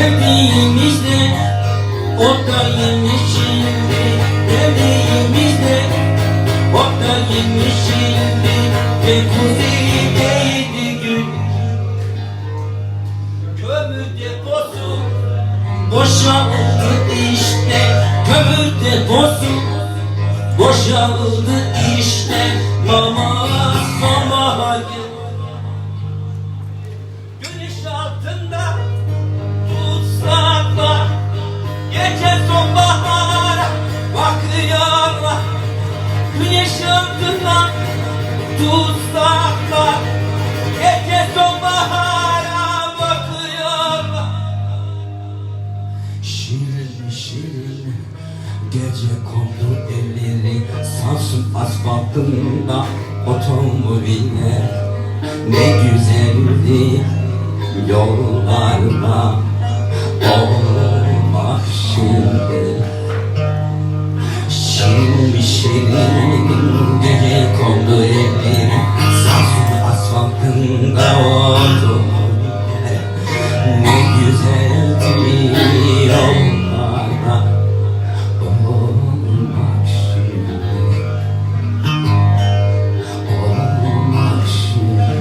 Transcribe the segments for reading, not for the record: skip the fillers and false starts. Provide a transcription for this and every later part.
Sevdiğimizde otta yemişildi. Sevdiğimizde otta yemişildi. Ve kuzeydeydi gün. Kömür deposu boşaldı işte. Kömür deposu boşaldı işte. Mama sonbahar güneş altında tutsaklar, gece sonbahara bakıyorlar. Güneş altında tutsaklar, gece sonbahara bakıyorlar. Şirin şirin gece kondu elleri Samsun asfaltında otomobiller. Ne güzeldi yollarda olmak şimdi. Şimdi şirin gece kondu elleri Samsun asfaltında otomobiller. Ne güzeldi yollarda olmak şimdi. Olmak şimdi.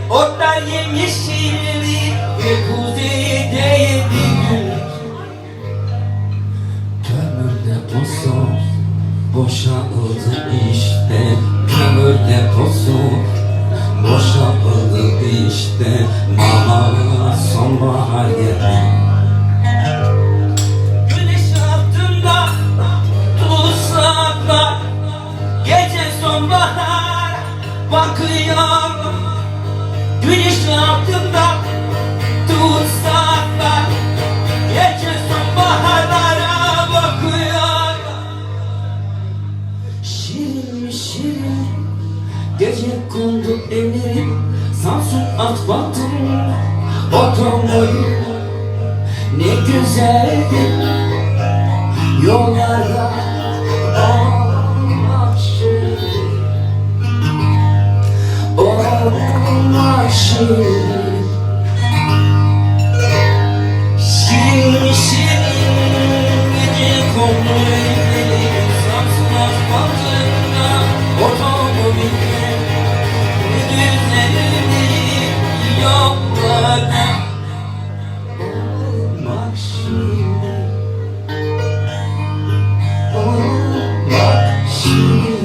Otlar yemyeşildi ve kuzeydeydi gün. Kömür deposu boşaldı işte. Kömür deposu boşaldı işte. Mama sonbahar geldi. Güneş altında tutsaklar, gece sonbahar bakıyor. Güneş altında tutsaklar, gece sonbaharlara bakıyor. Şirin şirin gece kondu elleri Samsun asfaltında otomobil. Ne güzeldi yollarda olmak şirin. Olmak şirin. Şirin şirin gece kondu elleri Samsun asfaltında otomobiller. Ne güzeldi yollarda olmak şirin. Olmak şirin.